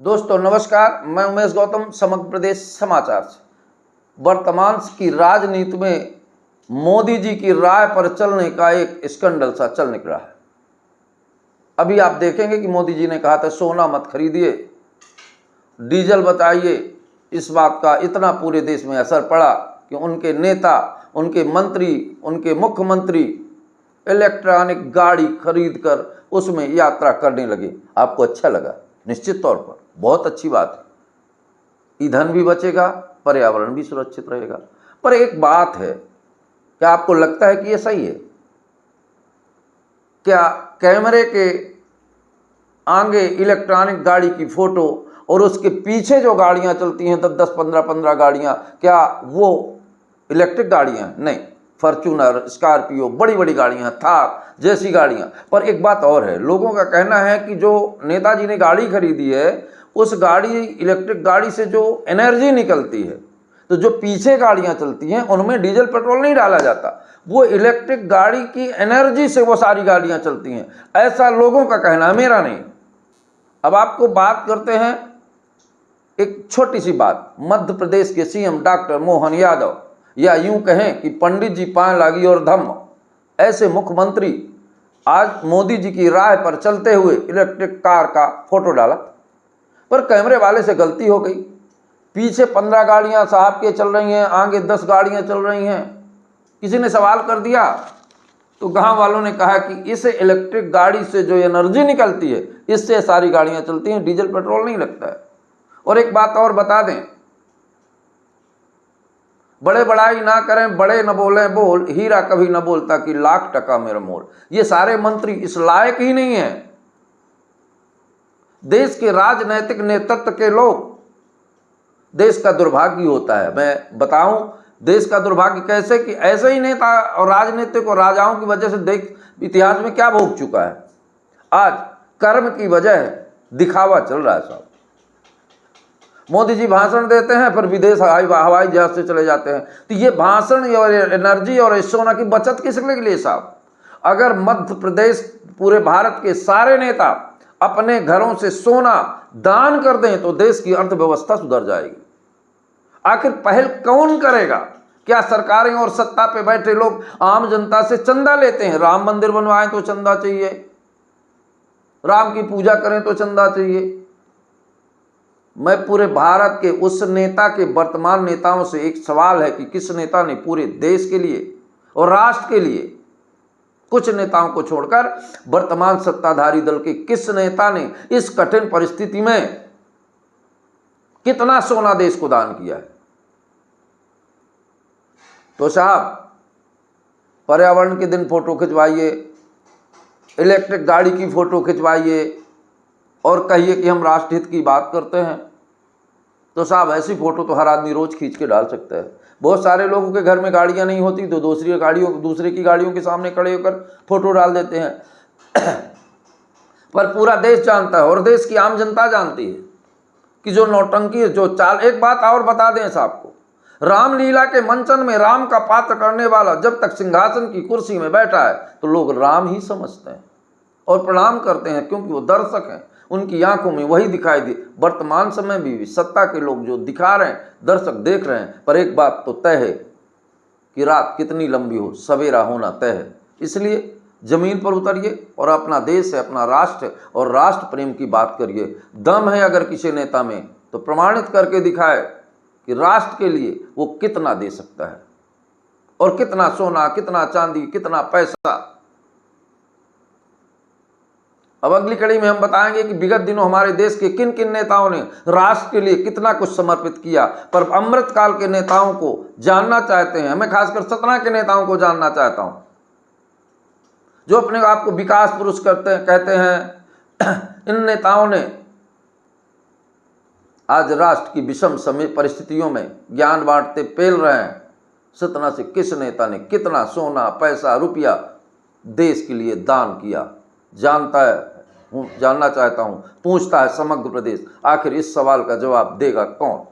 दोस्तों नमस्कार, मैं उमेश गौतम समग्र प्रदेश समाचार से। वर्तमान की राजनीति में मोदी जी की राय पर चलने का एक स्कैंडल सा चल निकला है। अभी आप देखेंगे कि मोदी जी ने कहा था सोना मत खरीदिए, डीजल बताइए। इस बात का इतना पूरे देश में असर पड़ा कि उनके नेता, उनके मंत्री, उनके मुख्यमंत्री इलेक्ट्रॉनिक गाड़ी खरीद कर उसमें यात्रा करने लगे। आपको अच्छा लगा? निश्चित तौर पर बहुत अच्छी बात है। ईंधन भी बचेगा, पर्यावरण भी सुरक्षित रहेगा। पर एक बात है, क्या आपको लगता है कि ये सही है? क्या कैमरे के आगे इलेक्ट्रॉनिक गाड़ी की फोटो और उसके पीछे जो गाड़ियां चलती हैं 10-10, 15-15 गाड़ियां, क्या वो इलेक्ट्रिक गाड़ियां? नहीं, फॉर्च्यूनर, स्कॉर्पियो, बड़ी बड़ी गाड़ियां, थार जैसी गाड़ियां। पर एक बात और है, लोगों का कहना है कि जो नेताजी ने गाड़ी खरीदी है, उस गाड़ी इलेक्ट्रिक गाड़ी से जो एनर्जी निकलती है, तो जो पीछे गाड़ियां चलती हैं उनमें डीजल पेट्रोल नहीं डाला जाता, वो इलेक्ट्रिक गाड़ी की एनर्जी से वो सारी गाड़ियां चलती हैं। ऐसा लोगों का कहना है, मेरा नहीं। अब आपको बात करते हैं एक छोटी सी बात। मध्य प्रदेश के सीएम डॉक्टर मोहन यादव, या यूं कहें कि पंडित जी पान लागी और धम्म, ऐसे मुख्यमंत्री आज मोदी जी की राय पर चलते हुए इलेक्ट्रिक कार का फोटो डाला। पर कैमरे वाले से गलती हो गई। पीछे 15 गाड़ियां साहब के चल रही हैं, आगे 10 गाड़ियां चल रही हैं। किसी ने सवाल कर दिया तो गांव वालों ने कहा कि इस इलेक्ट्रिक गाड़ी से जो एनर्जी निकलती है, इससे सारी गाड़ियां चलती हैं, डीजल पेट्रोल नहीं लगता है। और एक बात और बता दें, बड़े बड़ाई ना करें, बड़े न बोले बोल, हीरा कभी न बोलता कि लाख टका मेरा मोल। ये सारे मंत्री इस लायक ही नहीं है। देश के राजनैतिक नेतृत्व के लोग, देश का दुर्भाग्य होता है। मैं बताऊं देश का दुर्भाग्य कैसे, कि ऐसे ही नेता और राजनीतिक और राजाओं की वजह से देश इतिहास में क्या भोग चुका है। आज कर्म की वजह दिखावा चल रहा है साहब। मोदी जी भाषण देते हैं, फिर विदेश हवाई जहाज से चले जाते हैं। तो ये भाषण और एनर्जी और सोना की बचत किस लिए साहब? अगर मध्य प्रदेश, पूरे भारत के सारे नेता अपने घरों से सोना दान कर दें तो देश की अर्थव्यवस्था सुधर जाएगी। आखिर पहल कौन करेगा? क्या सरकारें और सत्ता पे बैठे लोग आम जनता से चंदा लेते हैं? राम मंदिर बनवाएं तो चंदा चाहिए, राम की पूजा करें तो चंदा चाहिए। मैं पूरे भारत के उस नेता के, वर्तमान नेताओं से एक सवाल है कि किस नेता ने पूरे देश के लिए और राष्ट्र के लिए, कुछ नेताओं को छोड़कर वर्तमान सत्ताधारी दल के किस नेता ने इस कठिन परिस्थिति में कितना सोना देश को दान किया है? तो साहब, पर्यावरण के दिन फोटो खिंचवाइए, इलेक्ट्रिक गाड़ी की फोटो खिंचवाइए और कहिए कि हम राष्ट्रहित की बात करते हैं। तो साहब, ऐसी फोटो तो हर आदमी रोज खींच के डाल सकता है। बहुत सारे लोगों के घर में गाड़ियां नहीं होती तो दूसरे की गाड़ियों के सामने खड़े होकर फोटो डाल देते हैं। पर पूरा देश जानता है और देश की आम जनता जानती है कि जो नौटंकी, जो चाल। एक बात और बता दें साहब को, रामलीला के मंचन में राम का पात्र करने वाला जब तक सिंहासन की कुर्सी में बैठा है तो लोग राम ही समझते हैं और प्रणाम करते हैं, क्योंकि वो दर्शक हैं, उनकी आंखों में वही दिखाई दे। वर्तमान समय में भी सत्ता के लोग जो दिखा रहे हैं, दर्शक देख रहे हैं। पर एक बात तो तय है कि रात कितनी लंबी हो, सवेरा होना तय है। इसलिए जमीन पर उतरिए और अपना देश है, अपना राष्ट्र और राष्ट्र प्रेम की बात करिए। दम है अगर किसी नेता में तो प्रमाणित करके दिखाए कि राष्ट्र के लिए वो कितना दे सकता है, और कितना सोना, कितना चांदी, कितना पैसा। अब अगली कड़ी में हम बताएंगे कि विगत दिनों हमारे देश के किन किन नेताओं ने राष्ट्र के लिए कितना कुछ समर्पित किया। पर अमृतकाल के नेताओं को जानना चाहते हैं, मैं खासकर सतना के नेताओं को जानना चाहता हूं, जो अपने आप को विकास पुरुष कहते हैं। इन नेताओं ने आज राष्ट्र की विषम समय परिस्थितियों में ज्ञान बांटते पेल रहे हैं। सतना से किस नेता ने कितना सोना, पैसा, रुपया देश के लिए दान किया? जानना चाहता हूं, पूछता है समग्र प्रदेश। आखिर इस सवाल का जवाब देगा कौन?